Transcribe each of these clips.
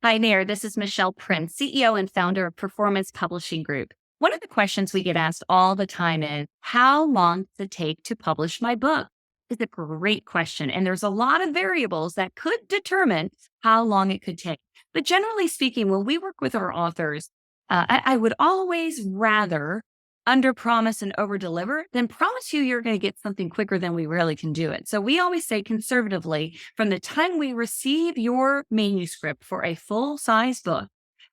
Hi there, this is Michelle Prince, CEO and founder of Performance Publishing Group. One of the questions we get asked all the time is, how long does it take to publish my book? It's a great question, and there's a lot of variables that could determine how long it could take. But generally speaking, when we work with our authors, I would always rather under promise and over deliver than promise you're going to get something quicker than we really can do it. So we always say conservatively, from the time we receive your manuscript for a full size book,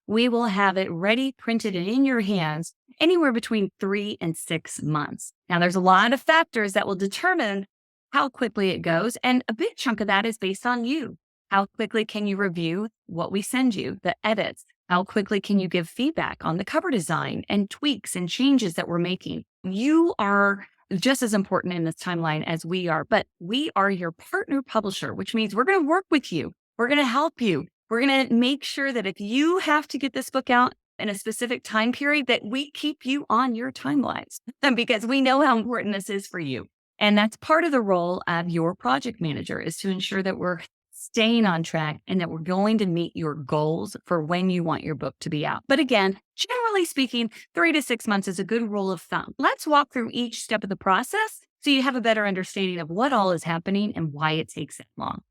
we will have it ready, printed, and in your hands anywhere between 3 and 6 months. Now, there's a lot of factors that will determine how quickly it goes. And a big chunk of that is based on you. How quickly can you review what we send you, the edits? How quickly can you give feedback on the cover design and tweaks and changes that we're making? You are just as important in this timeline as we are, but we are your partner publisher, which means we're going to work with you. We're going to help you. We're going to make sure that if you have to get this book out in a specific time period, that we keep you on your timelines because we know how important this is for you. And that's part of the role of your project manager, is to ensure that we're staying on track and that we're going to meet your goals for when you want your book to be out. But again, generally speaking, 3 to 6 months is a good rule of thumb. Let's walk through each step of the process so you have a better understanding of what all is happening and why it takes that long.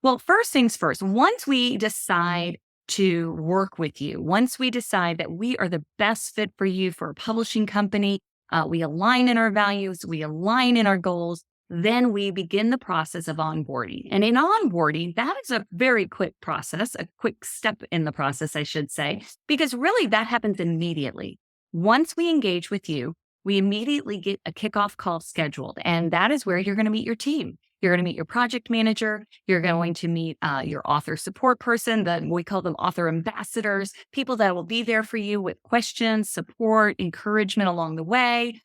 Well, first things first, once we decide to work with you, once we decide that we are the best fit for you for a publishing company, we align in our values, we align in our goals, then we begin the process of onboarding. And in onboarding, that is a very quick process, a quick step in the process, I should say, because really that happens immediately. Once we engage with you, we immediately get a kickoff call scheduled. And that is where you're going to meet your team. You're going to meet your project manager. You're going to meet your author support person, that we call them author ambassadors, people that will be there for you with questions, support, encouragement along the way.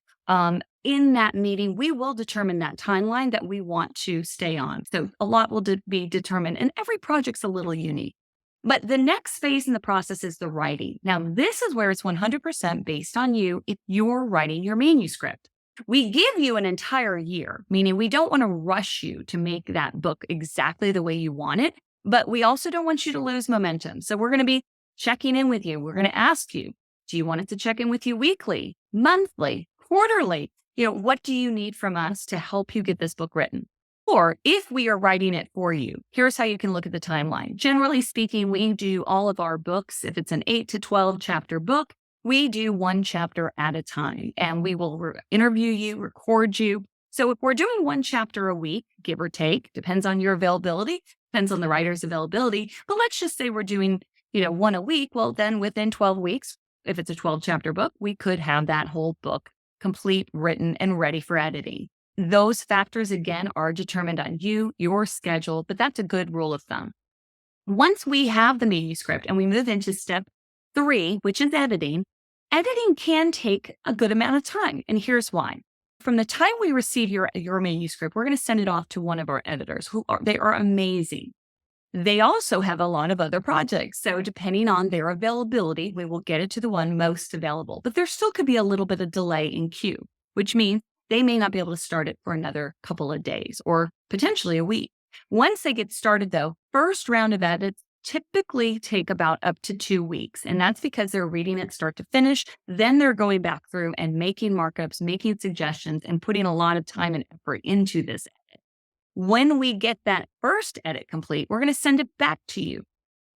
In that meeting, we will determine that timeline that we want to stay on. So a lot will be determined, and every project's a little unique. But the next phase in the process is the writing. Now, this is where it's 100% based on you if you're writing your manuscript. We give you an entire year, meaning we don't want to rush you to make that book exactly the way you want it, but we also don't want you to lose momentum. So we're going to be checking in with you. We're going to ask you, do you want it to check in with you weekly, monthly, quarterly? What do you need from us to help you get this book written? Or if we are writing it for you, here's how you can look at the timeline. Generally speaking, we do all of our books. If it's an 8 to 12 chapter book, we do one chapter at a time, and we will interview you, record you. So if we're doing one chapter a week, give or take, depends on your availability, depends on the writer's availability. But let's just say we're doing, one a week. Well, then within 12 weeks, if it's a 12 chapter book, we could have that whole book complete, written, and ready for editing. Those factors, again, are determined on you, your schedule, but that's a good rule of thumb. Once we have the manuscript and we move into step 3, which is editing can take a good amount of time. And here's why. From the time we receive your manuscript, we're going to send it off to one of our editors they are amazing. They also have a lot of other projects. So depending on their availability, we will get it to the one most available. But there still could be a little bit of delay in queue, which means they may not be able to start it for another couple of days or potentially a week. Once they get started, though, first round of edits typically take about up to 2 weeks. And that's because they're reading it start to finish. Then they're going back through and making markups, making suggestions, and putting a lot of time and effort into this edit. When we get that first edit complete, we're going to send it back to you.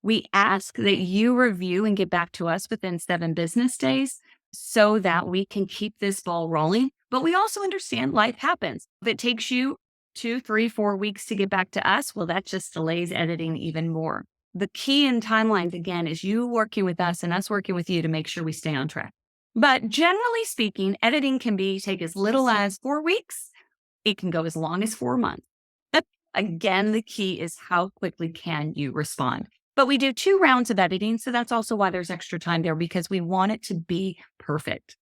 We ask that you review and get back to us within 7 business days so that we can keep this ball rolling. But we also understand life happens. If it takes you 2, 3, 4 weeks to get back to us, well, that just delays editing even more. The key in timelines, again, is you working with us and us working with you to make sure we stay on track. But generally speaking, editing can take as little as 4 weeks. It can go as long as 4 months. Again, the key is how quickly can you respond. But we do 2 rounds of editing, so that's also why there's extra time there, because we want it to be perfect.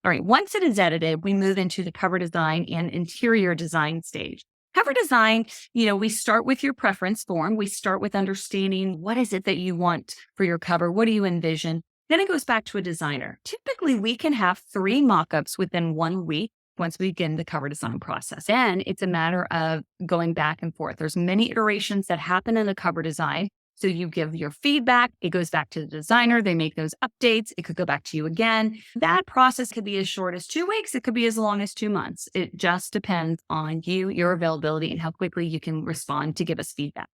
All right, once it is edited, we move into the cover design and interior design stage. Cover design, we start with your preference form. We start with understanding what is it that you want for your cover? What do you envision? Then it goes back to a designer. Typically, we can have 3 mock-ups within 1 week once we begin the cover design process. Then it's a matter of going back and forth. There's many iterations that happen in the cover design. So you give your feedback, it goes back to the designer, they make those updates, it could go back to you again. That process could be as short as 2 weeks, it could be as long as 2 months. It just depends on you, your availability, and how quickly you can respond to give us feedback.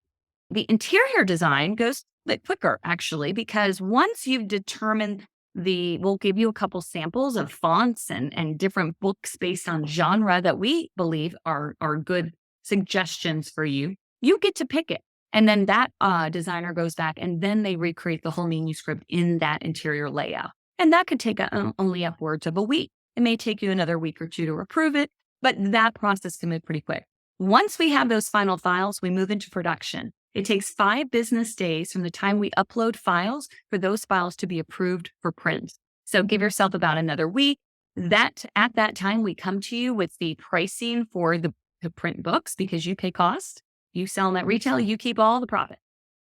The interior design goes a bit quicker, actually, because once you've determined we'll give you a couple samples of fonts and different books based on genre that we believe are good suggestions for you. You get to pick it. And then that designer goes back and then they recreate the whole manuscript in that interior layout. And that could take only upwards of a week. It may take you another week or two to approve it, but that process can move pretty quick. Once we have those final files, we move into production. It takes 5 business days from the time we upload files for those files to be approved for print. So give yourself about another week. At that time, we come to you with the pricing for the print books because you pay cost. You sell them at retail, you keep all the profit.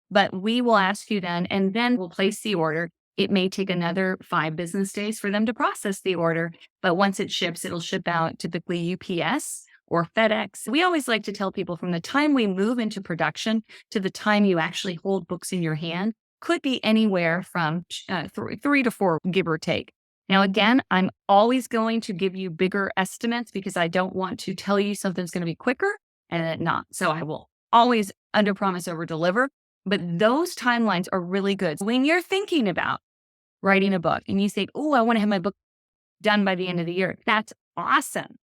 But we will ask you then, and then we'll place the order. It may take another 5 business days for them to process the order. But once it ships, it'll ship out typically UPS or FedEx. We always like to tell people from the time we move into production to the time you actually hold books in your hand could be anywhere from 3 to 4, give or take. Now, again, I'm always going to give you bigger estimates because I don't want to tell you something's going to be quicker and then not. So I will always under promise, over deliver. But those timelines are really good. When you're thinking about writing a book and you say, oh, I want to have my book done by the end of the year, that's awesome.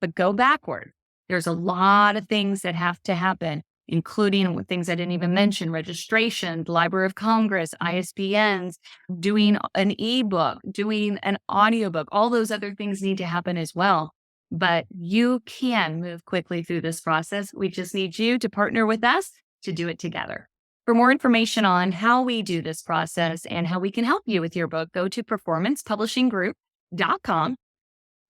But go backward. There's a lot of things that have to happen, including things I didn't even mention: registration, Library of Congress, ISBNs, doing an ebook, doing an audiobook. All those other things need to happen as well. But you can move quickly through this process. We just need you to partner with us to do it together. For more information on how we do this process and how we can help you with your book, go to performancepublishinggroup.com.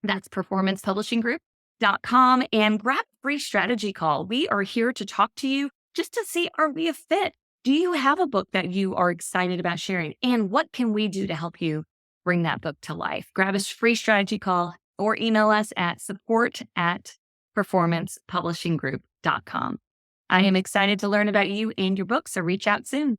That's performancepublishinggroup.com, and grab a free strategy call. We are here to talk to you just to see, are we a fit? Do you have a book that you are excited about sharing? And what can we do to help you bring that book to life? Grab a free strategy call or email us at support@performancepublishinggroup.com. I am excited to learn about you and your book, so reach out soon.